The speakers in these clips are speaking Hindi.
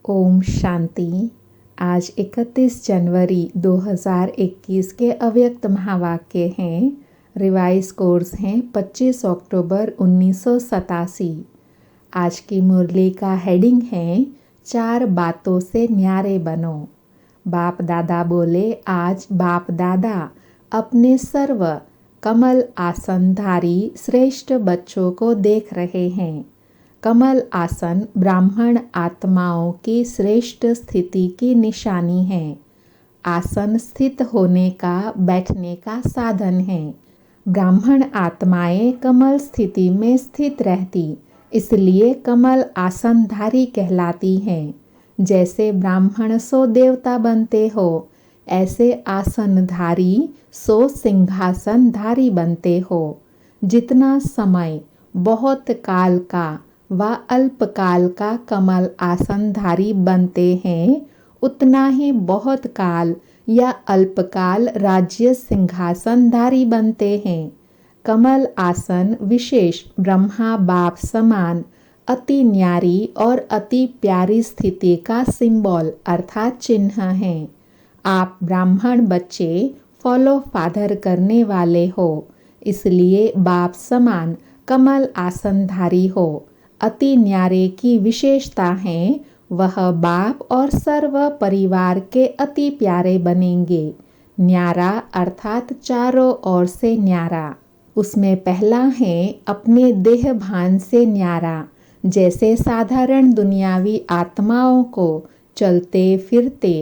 ओम शांति। आज 31 जनवरी 2021 के अव्यक्त महावाक्य हैं। रिवाइज कोर्स हैं 25 अक्टूबर 1987। आज की मुरली का हेडिंग है 4 बातों से न्यारे बनो। बाप दादा बोले, आज बाप दादा अपने सर्व कमल आसनधारी श्रेष्ठ बच्चों को देख रहे हैं। कमल आसन ब्राह्मण आत्माओं की श्रेष्ठ स्थिति की निशानी है। आसन स्थित होने का, बैठने का साधन है। ब्राह्मण आत्माएं कमल स्थिति में स्थित रहती, इसलिए कमल आसनधारी कहलाती हैं। जैसे ब्राह्मण सो देवता बनते हो, ऐसे आसनधारी सो सिंहासनधारी बनते हो। जितना समय बहुत काल का व अल्पकाल का कमल आसनधारी बनते हैं, उतना ही बहुत काल या अल्पकाल राज्य सिंहासनधारी बनते हैं। कमल आसन विशेष ब्रह्मा बाप समान अति न्यारी और अति प्यारी स्थिति का सिंबल अर्थात चिन्ह है। आप ब्राह्मण बच्चे फॉलो फादर करने वाले हो, इसलिए बाप समान कमल आसनधारी हो। अति न्यारे की विशेषता है, वह बाप और सर्व परिवार के अति प्यारे बनेंगे। न्यारा अर्थात चारों ओर से न्यारा। उसमें पहला है अपने देह भान से न्यारा। जैसे साधारण दुनियावी आत्माओं को चलते फिरते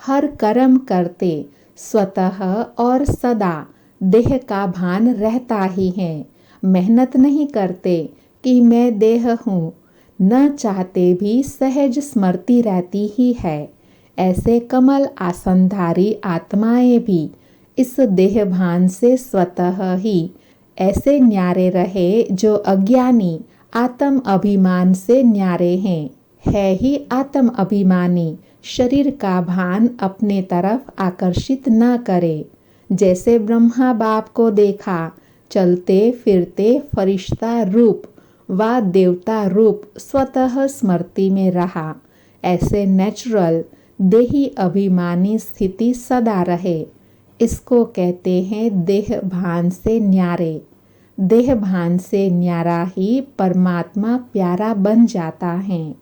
हर कर्म करते स्वतः और सदा देह का भान रहता ही है। मेहनत नहीं करते कि मैं देह हूँ, न चाहते भी सहज स्मृति रहती ही है। ऐसे कमल आसनधारी आत्माएं भी इस देह भान से स्वतः ही ऐसे न्यारे रहे जो अज्ञानी आत्म अभिमान से न्यारे हैं। है ही आत्म अभिमानी, शरीर का भान अपने तरफ आकर्षित न करे। जैसे ब्रह्मा बाप को देखा, चलते फिरते फरिश्ता रूप व देवता रूप स्वतः स्मृति में रहा, ऐसे नेचुरल देही अभिमानी स्थिति सदा रहे। इसको कहते हैं देह भान से न्यारे। देह भान से न्यारा ही परमात्मा प्यारा बन जाता है।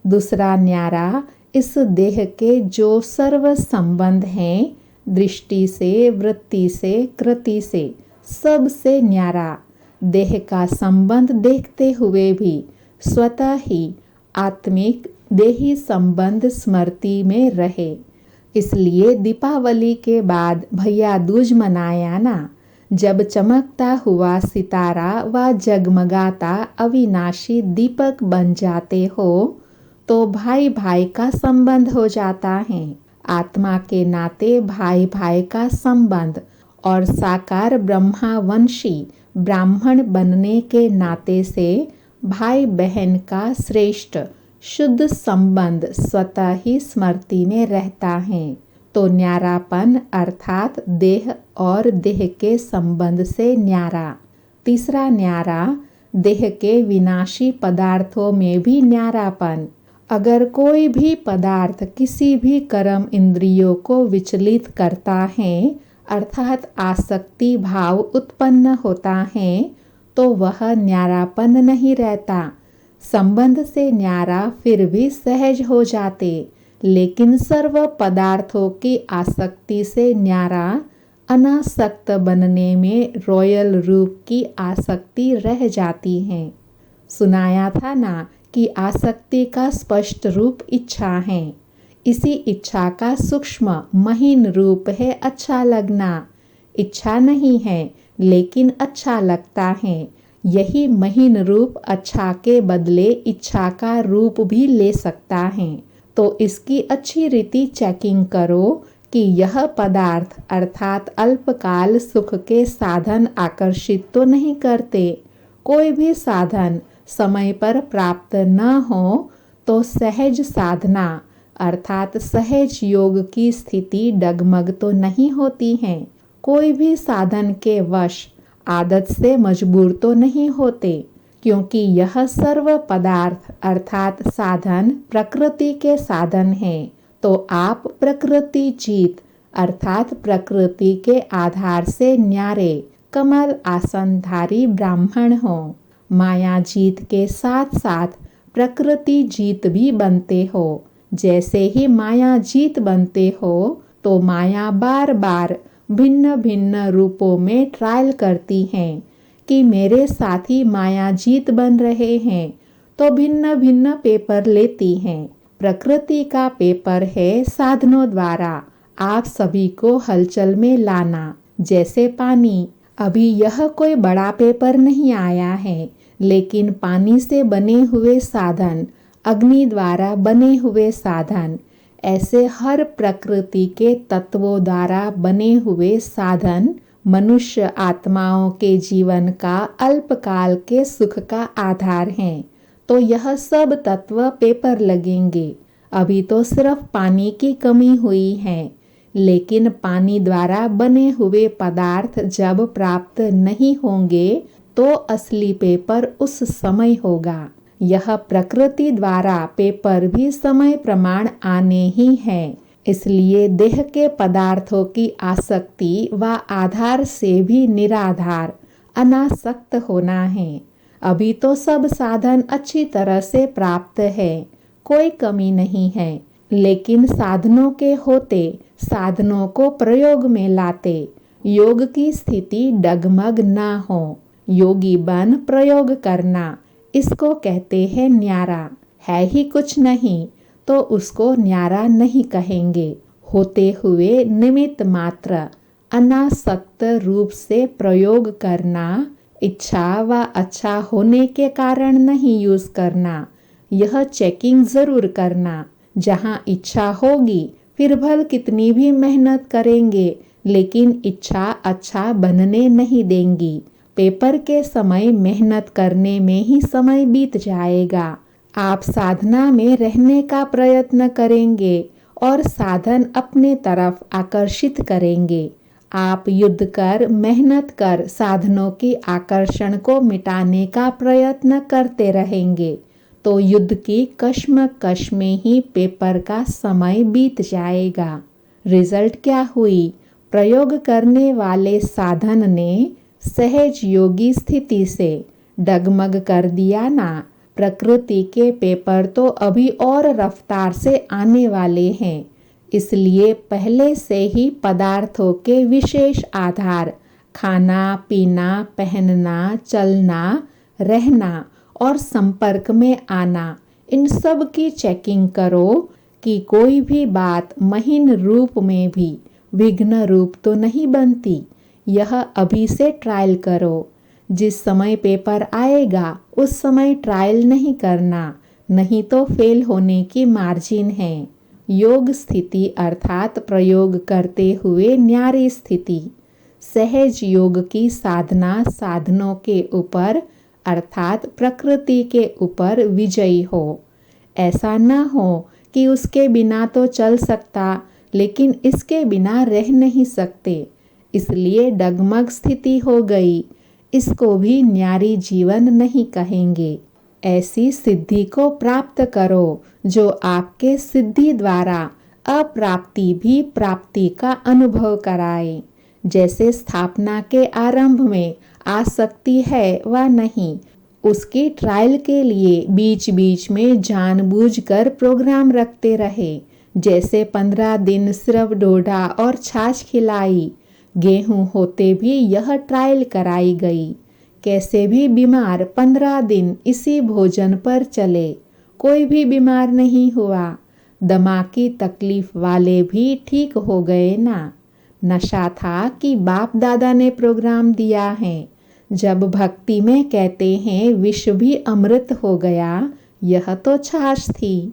दूसरा न्यारा इस देह के जो सर्व संबंध हैं, दृष्टि से, वृत्ति से, कृति से, सब से न्यारा। देह का संबंध देखते हुए भी स्वतः ही आत्मिक देही संबंध स्मृति में रहे। इसलिए दीपावली के बाद भैया दूज मनाया ना। जब चमकता हुआ सितारा व जगमगाता अविनाशी दीपक बन जाते हो, तो भाई भाई का संबंध हो जाता है। आत्मा के नाते भाई भाई का संबंध और साकार ब्रह्मावंशी ब्राह्मण बनने के नाते से भाई बहन का श्रेष्ठ शुद्ध संबंध स्वतः ही स्मृति में रहता है। तो न्यारापन अर्थात देह और देह के संबंध से न्यारा। तीसरा न्यारा देह के विनाशी पदार्थों में भी न्यारापन। अगर कोई भी पदार्थ किसी भी कर्म इंद्रियों को विचलित करता है, अर्थात आसक्ति भाव उत्पन्न होता है, तो वह न्यारापन नहीं रहता। संबंध से न्यारा फिर भी सहज हो जाते, लेकिन सर्व पदार्थों की आसक्ति से न्यारा अनासक्त बनने में रॉयल रूप की आसक्ति रह जाती है। सुनाया था ना कि आसक्ति का स्पष्ट रूप इच्छा है। इसी इच्छा का सूक्ष्म महीन रूप है अच्छा लगना। इच्छा नहीं है, लेकिन अच्छा लगता है। यही महीन रूप अच्छा के बदले इच्छा का रूप भी ले सकता है। तो इसकी अच्छी रीति चेकिंग करो कि यह पदार्थ अर्थात अल्पकाल सुख के साधन आकर्षित तो नहीं करते। कोई भी साधन समय पर प्राप्त न हो तो सहज साधना अर्थात सहज योग की स्थिति डगमग तो नहीं होती है। कोई भी साधन के वश आदत से मजबूर तो नहीं होते। क्योंकि यह सर्व पदार्थ अर्थात साधन प्रकृति के साधन हैं, तो आप प्रकृति जीत अर्थात प्रकृति के आधार से न्यारे कमल आसनधारी ब्राह्मण हो। माया जीत के साथ साथ प्रकृति जीत भी बनते हो। जैसे ही माया जीत बनते हो तो माया बार बार भिन्न भिन्न रूपों में ट्रायल करती हैं कि मेरे साथी माया जीत बन रहे हैं, तो भिन्न भिन्न पेपर लेती हैं। प्रकृति का पेपर है साधनों द्वारा आप सभी को हलचल में लाना। जैसे पानी, अभी यह कोई बड़ा पेपर नहीं आया है, लेकिन पानी से बने हुए साधन, अग्नि द्वारा बने हुए साधन, ऐसे हर प्रकृति के तत्वों द्वारा बने हुए साधन मनुष्य आत्माओं के जीवन का अल्पकाल के सुख का आधार हैं। तो यह सब तत्व पेपर लगेंगे। अभी तो सिर्फ पानी की कमी हुई है, लेकिन पानी द्वारा बने हुए पदार्थ जब प्राप्त नहीं होंगे तो असली पेपर उस समय होगा। यह प्रकृति द्वारा पेपर भी समय प्रमाण आने ही हैं। इसलिए देह के पदार्थों की आसक्ति व आधार से भी निराधार अनासक्त होना है। अभी तो सब साधन अच्छी तरह से प्राप्त है, कोई कमी नहीं है, लेकिन साधनों के होते साधनों को प्रयोग में लाते योग की स्थिति डगमग ना हो। योगी बन प्रयोग करना, इसको कहते हैं न्यारा। है ही कुछ नहीं तो उसको न्यारा नहीं कहेंगे। होते हुए निमित्त मात्र अनासक्त रूप से प्रयोग करना, इच्छा व अच्छा होने के कारण नहीं यूज करना। यह चेकिंग जरूर करना। जहाँ इच्छा होगी फिर भल कितनी भी मेहनत करेंगे, लेकिन इच्छा अच्छा बनने नहीं देंगी। पेपर के समय मेहनत करने में ही समय बीत जाएगा। आप साधना में रहने का प्रयत्न करेंगे और साधन अपने तरफ आकर्षित करेंगे। आप युद्ध कर मेहनत कर साधनों की आकर्षण को मिटाने का प्रयत्न करते रहेंगे, तो युद्ध की कश्मकश में ही पेपर का समय बीत जाएगा। रिजल्ट क्या हुई? प्रयोग करने वाले साधन ने सहज योगी स्थिति से डगमग कर दिया ना। प्रकृति के पेपर तो अभी और रफ्तार से आने वाले हैं। इसलिए पहले से ही पदार्थों के विशेष आधार, खाना पीना, पहनना, चलना, रहना और संपर्क में आना, इन सब की चेकिंग करो कि कोई भी बात महीन रूप में भी विघ्न रूप तो नहीं बनती। यह अभी से ट्रायल करो। जिस समय पेपर आएगा उस समय ट्रायल नहीं करना, नहीं तो फेल होने की मार्जिन है। योग स्थिति अर्थात प्रयोग करते हुए न्यारी स्थिति। सहज योग की साधना साधनों के ऊपर अर्थात प्रकृति के ऊपर विजयी हो। ऐसा न हो कि उसके बिना तो चल सकता, लेकिन इसके बिना रह नहीं सकते, इसलिए डगमग स्थिति हो गई। इसको भी न्यारी जीवन नहीं कहेंगे। ऐसी सिद्धि को प्राप्त करो जो आपके सिद्धि द्वारा अप्राप्ति भी प्राप्ति का अनुभव कराए। जैसे स्थापना के आरंभ में आसक्ति है व नहीं, उसकी ट्रायल के लिए बीच बीच में जानबूझकर प्रोग्राम रखते रहे। जैसे 15 दिन सिर्फ डोडा और छाछ खिलाई, गेहूं होते भी यह ट्रायल कराई गई। कैसे भी बीमार 15 दिन इसी भोजन पर चले, कोई भी बीमार नहीं हुआ। दमा की तकलीफ वाले भी ठीक हो गए ना। नशा था कि बाप दादा ने प्रोग्राम दिया है। जब भक्ति में कहते हैं विष भी अमृत हो गया, यह तो छाछ थी।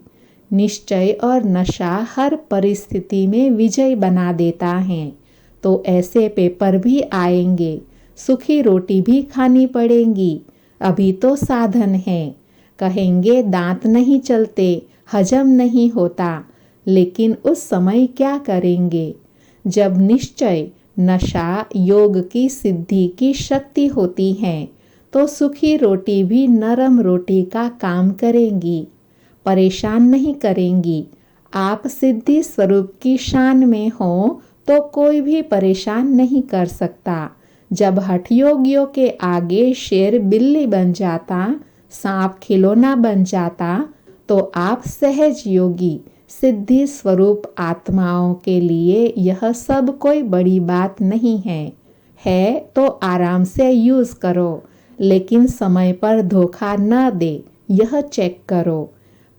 निश्चय और नशा हर परिस्थिति में विजय बना देता है। तो ऐसे पेपर भी आएंगे, सूखी रोटी भी खानी पड़ेगी। अभी तो साधन है। कहेंगे दांत नहीं चलते, हजम नहीं होता, लेकिन उस समय क्या करेंगे? जब निश्चय, नशा, योग की सिद्धि की शक्ति होती है, तो सूखी रोटी भी नरम रोटी का काम करेंगी, परेशान नहीं करेंगी। आप सिद्धि स्वरूप की शान में हो तो कोई भी परेशान नहीं कर सकता। जब हठयोगियों के आगे शेर बिल्ली बन जाता, सांप खिलौना बन जाता, तो आप सहज योगी सिद्धि स्वरूप आत्माओं के लिए यह सब कोई बड़ी बात नहीं है तो आराम से यूज करो, लेकिन समय पर धोखा न दे, यह चेक करो।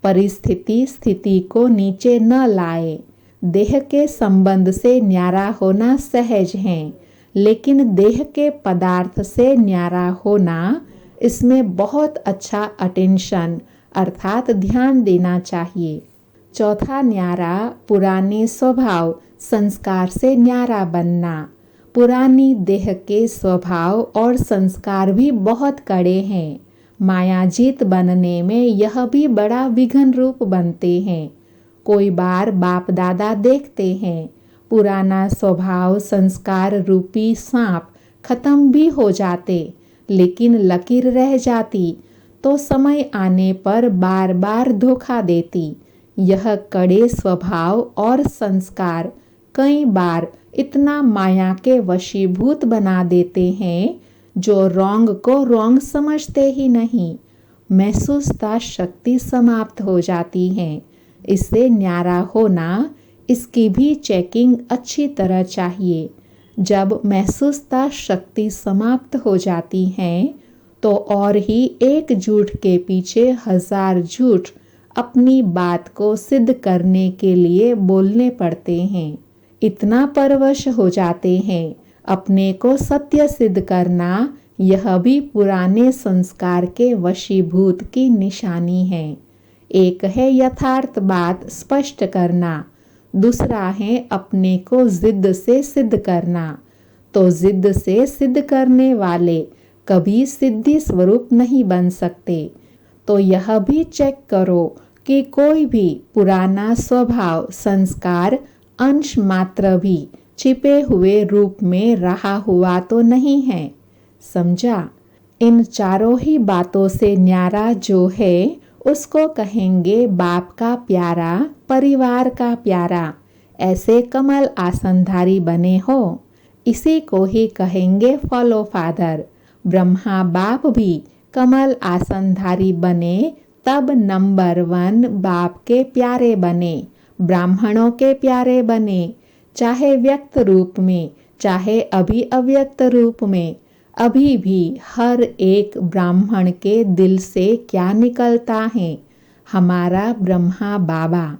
परिस्थिति स्थिति को नीचे न लाए। देह के संबंध से न्यारा होना सहज है, लेकिन देह के पदार्थ से न्यारा होना, इसमें बहुत अच्छा अटेंशन अर्थात ध्यान देना चाहिए। चौथा न्यारा पुराने स्वभाव संस्कार से न्यारा बनना। पुरानी देह के स्वभाव और संस्कार भी बहुत कड़े हैं। मायाजीत बनने में यह भी बड़ा विघ्न रूप बनते हैं। कोई बार बाप दादा देखते हैं, पुराना स्वभाव संस्कार रूपी सांप खत्म भी हो जाते, लेकिन लकीर रह जाती, तो समय आने पर बार बार धोखा देती। यह कड़े स्वभाव और संस्कार कई बार इतना माया के वशीभूत बना देते हैं, जो रोंग को रोंग समझते ही नहीं। महसूसता शक्ति समाप्त हो जाती है। इससे न्यारा होना, इसकी भी चेकिंग अच्छी तरह चाहिए। जब महसूसता शक्ति समाप्त हो जाती है, तो और ही एक झूठ के पीछे 1000 झूठ अपनी बात को सिद्ध करने के लिए बोलने पड़ते हैं। इतना परवश हो जाते हैं। अपने को सत्य सिद्ध करना, यह भी पुराने संस्कार के वशीभूत की निशानी है। एक है यथार्थ बात स्पष्ट करना, दूसरा है अपने को जिद से सिद्ध करना। तो जिद से सिद्ध करने वाले कभी सिद्धि स्वरूप नहीं बन सकते। तो यह भी चेक करो कि कोई भी पुराना स्वभाव संस्कार अंश मात्र भी छिपे हुए रूप में रहा हुआ तो नहीं है। समझा? इन चारों ही बातों से न्यारा जो है, उसको कहेंगे बाप का प्यारा, परिवार का प्यारा। ऐसे कमल आसनधारी बने हो, इसी को ही कहेंगे फॉलो फादर। ब्रह्मा बाप भी कमल आसनधारी बने, तब नंबर 1 बाप के प्यारे बने, ब्राह्मणों के प्यारे बने, चाहे व्यक्त रूप में, चाहे अभी अव्यक्त रूप में। अभी भी हर एक ब्राह्मण के दिल से क्या निकलता है? हमारा ब्रह्मा बाबा।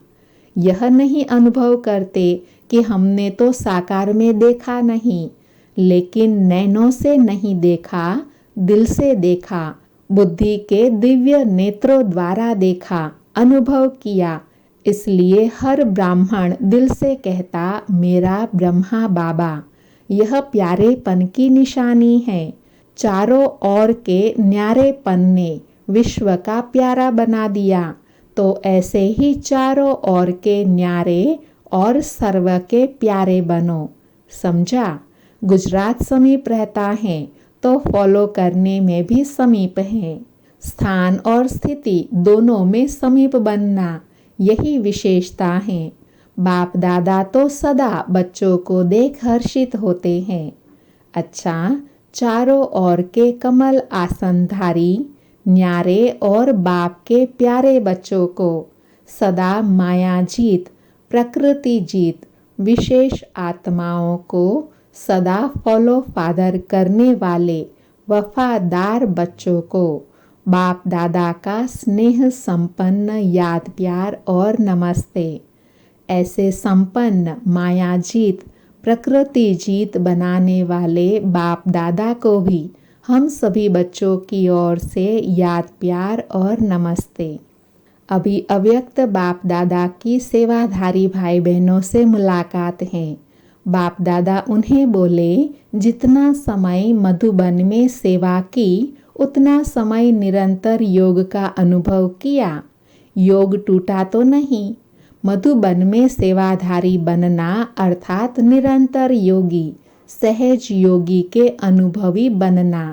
यह नहीं अनुभव करते कि हमने तो साकार में देखा नहीं, लेकिन नैनों से नहीं देखा, दिल से देखा, बुद्धि के दिव्य नेत्रों द्वारा देखा, अनुभव किया। इसलिए हर ब्राह्मण दिल से कहता, मेरा ब्रह्मा बाबा। यह प्यारेपन की निशानी है। चारों ओर के न्यारेपन ने विश्व का प्यारा बना दिया। तो ऐसे ही चारों ओर के न्यारे और सर्व के प्यारे बनो। समझा? गुजरात समीप रहता है, तो फॉलो करने में भी समीप है। स्थान और स्थिति दोनों में समीप बनना, यही विशेषता है। बाप दादा तो सदा बच्चों को देख हर्षित होते हैं। अच्छा, चारों ओर के कमल आसनधारी न्यारे और बाप के प्यारे बच्चों को सदा माया जीत, प्रकृति जीत, विशेष आत्माओं को सदा फॉलो फादर करने वाले वफादार बच्चों को बाप दादा का स्नेह संपन्न याद प्यार और नमस्ते। ऐसे संपन्न माया जीत, प्रकृति जीत बनाने वाले बाप दादा को भी हम सभी बच्चों की ओर से याद प्यार और नमस्ते। अभी अव्यक्त बाप दादा की सेवाधारी भाई बहनों से मुलाकात है। बाप दादा उन्हें बोले, जितना समय मधुबन में सेवा की, उतना समय निरंतर योग का अनुभव किया। योग टूटा तो नहीं। मधुबन में सेवाधारी बनना अर्थात निरंतर योगी, सहज योगी के अनुभवी बनना।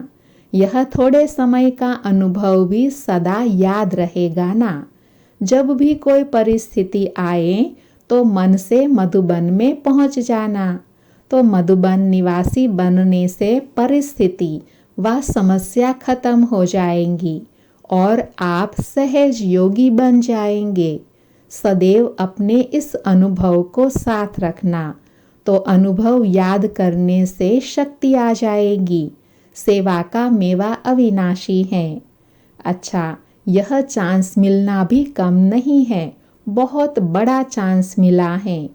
यह थोड़े समय का अनुभव भी सदा याद रहेगा ना। जब भी कोई परिस्थिति आए तो मन से मधुबन में पहुंच जाना। तो मधुबन निवासी बनने से परिस्थिति व समस्या खत्म हो जाएंगी और आप सहज योगी बन जाएंगे। सदैव अपने इस अनुभव को साथ रखना, तो अनुभव याद करने से शक्ति आ जाएगी। सेवा का मेवा अविनाशी है। अच्छा, यह चांस मिलना भी कम नहीं है, बहुत बड़ा चांस मिला है।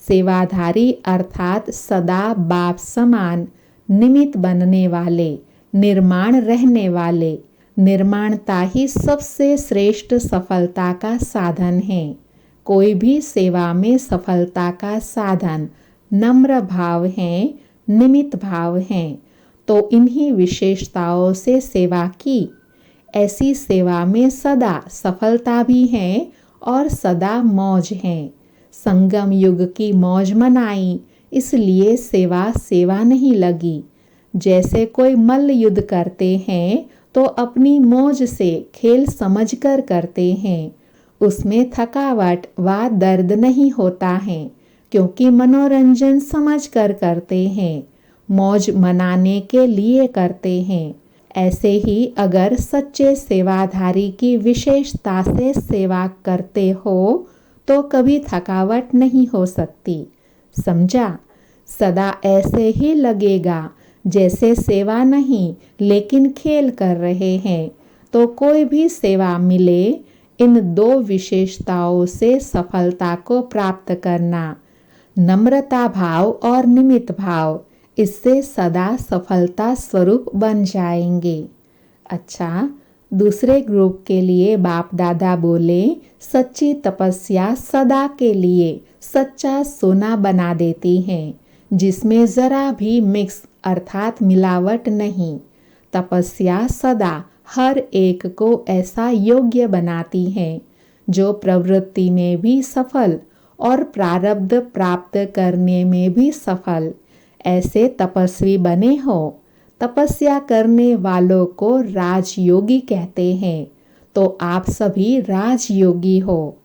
सेवाधारी अर्थात सदा बाप समान निमित्त बनने वाले, निर्माण रहने वाले। निर्माणता ही सबसे श्रेष्ठ सफलता का साधन है। कोई भी सेवा में सफलता का साधन नम्र भाव है, निमित्त भाव है। तो इन्हीं विशेषताओं से सेवा की। ऐसी सेवा में सदा सफलता भी है और सदा मौज है। संगम युग की मौज मनाई, इसलिए सेवा सेवा नहीं लगी। जैसे कोई मल्ल युद्ध करते हैं तो अपनी मौज से खेल समझकर करते हैं। उसमें थकावट व दर्द नहीं होता है, क्योंकि मनोरंजन समझकर करते हैं, मौज मनाने के लिए करते हैं। ऐसे ही अगर सच्चे सेवाधारी की विशेषता से सेवा करते हो तो कभी थकावट नहीं हो सकती। समझा? सदा ऐसे ही लगेगा जैसे सेवा नहीं लेकिन खेल कर रहे हैं। तो कोई भी सेवा मिले, इन दो विशेषताओं से सफलता को प्राप्त करना, नम्रता भाव और निमित्त भाव। इससे सदा सफलता स्वरूप बन जाएंगे। अच्छा, दूसरे ग्रुप के लिए बाप दादा बोले, सच्ची तपस्या सदा के लिए सच्चा सोना बना देती है, जिसमें जरा भी मिक्स अर्थात मिलावट नहीं। तपस्या सदा हर एक को ऐसा योग्य बनाती है जो प्रवृत्ति में भी सफल और प्रारब्ध प्राप्त करने में भी सफल। ऐसे तपस्वी बने हो। तपस्या करने वालों को राजयोगी कहते हैं। तो आप सभी राजयोगी हो।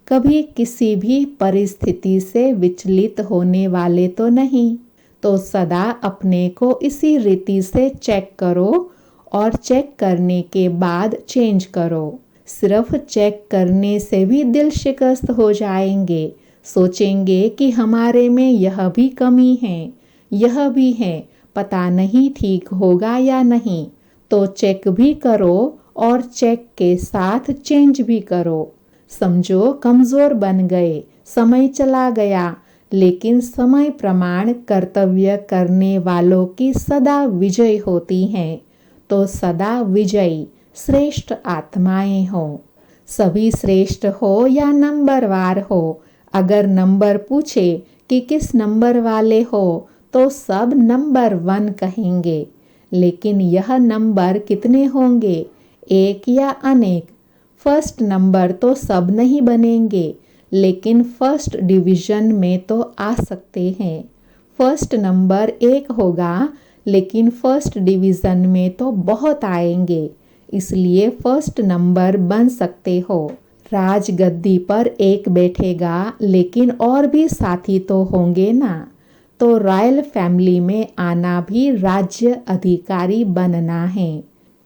कभी किसी भी परिस्थिति से विचलित होने वाले तो नहीं। तो सदा अपने को इसी रीति से चेक करो और चेक करने के बाद चेंज करो। सिर्फ चेक करने से भी दिल शिकस्त हो जाएंगे। सोचेंगे कि हमारे में यह भी कमी है, यह भी है, पता नहीं ठीक होगा या नहीं। तो चेक भी करो और चेक के साथ चेंज भी करो। समझो कमजोर बन गए, समय चला गया, लेकिन समय प्रमाण कर्तव्य करने वालों की सदा विजय होती है। तो सदा विजयी श्रेष्ठ आत्माएं हो। सभी श्रेष्ठ हो या नंबरवार हो। अगर नंबर पूछे कि किस नंबर वाले हो तो सब नंबर 1 कहेंगे। लेकिन यह नंबर कितने होंगे, एक या अनेक? फर्स्ट नंबर तो सब नहीं बनेंगे, लेकिन फर्स्ट डिवीजन में तो आ सकते हैं। फर्स्ट नंबर 1 होगा, लेकिन फर्स्ट डिवीजन में तो बहुत आएंगे, इसलिए फर्स्ट नंबर बन सकते हो। राजगद्दी पर एक बैठेगा, लेकिन और भी साथी तो होंगे ना। तो रॉयल फैमिली में आना भी राज्य अधिकारी बनना है।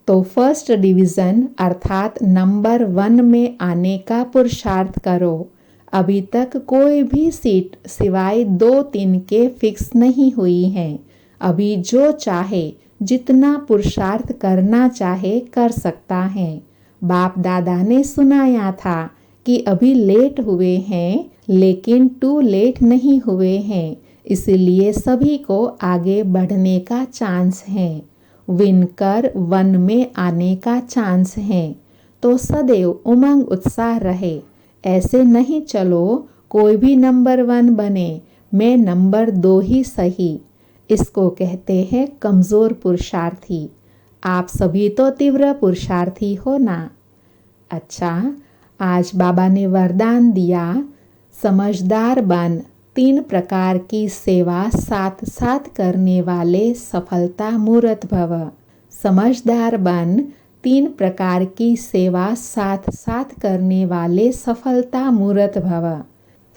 तो फर्स्ट डिवीज़न अर्थात नंबर 1 में आने का पुरुषार्थ करो। अभी तक कोई भी सीट सिवाय 2-3 के फिक्स नहीं हुई है। अभी जो चाहे, जितना पुरुषार्थ करना चाहे कर सकता है। बाप दादा ने सुनाया था कि अभी लेट हुए हैं, लेकिन टू लेट नहीं हुए हैं, इसलिए सभी को आगे बढ़ने का चांस है। विनकर 1 में आने का चांस है। तो सदैव उमंग उत्साह रहे। ऐसे नहीं चलो कोई भी नंबर 1 बने, मैं नंबर 2 ही सही। इसको कहते हैं कमज़ोर पुरुषार्थी। आप सभी तो तीव्र पुरुषार्थी हो ना। अच्छा, आज बाबा ने वरदान दिया, समझदार बन, 3 प्रकार की सेवा साथ साथ करने वाले सफलता मूर्त भव। समझदार बन 3 प्रकार की सेवा साथ साथ करने वाले सफलता मूर्त भव।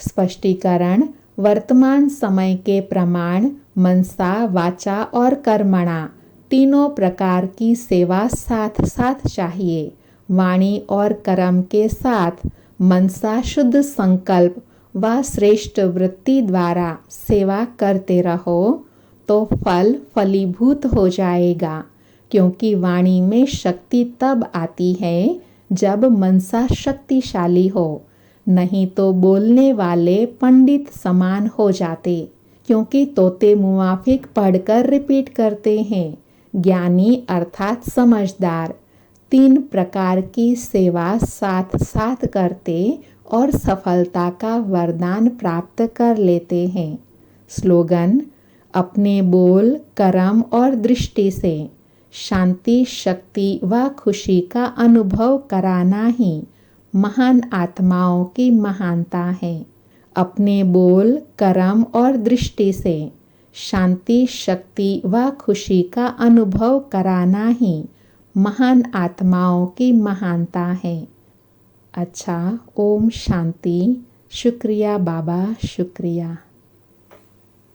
स्पष्टीकरण: वर्तमान समय के प्रमाण मनसा, वाचा और कर्मणा तीनों प्रकार की सेवा साथ साथ चाहिए। वाणी और कर्म के साथ मनसा शुद्ध संकल्प व श्रेष्ठ वृत्ति द्वारा सेवा करते रहो तो फल फलीभूत हो जाएगा, क्योंकि वाणी में शक्ति तब आती है जब मनसा शक्तिशाली हो, नहीं तो बोलने वाले पंडित समान हो जाते, क्योंकि तोते मुवाफिक पढ़कर रिपीट करते हैं। ज्ञानी अर्थात समझदार 3 प्रकार की सेवा साथ साथ करते और सफलता का वरदान प्राप्त कर लेते हैं। स्लोगन: अपने बोल, कर्म और दृष्टि से शांति, शक्ति व खुशी का अनुभव कराना ही महान आत्माओं की महानता है। अपने बोल, कर्म और दृष्टि से शांति, शक्ति व खुशी का अनुभव कराना ही महान आत्माओं की महानता है। अच्छा, ओम शांति। शुक्रिया बाबा, शुक्रिया।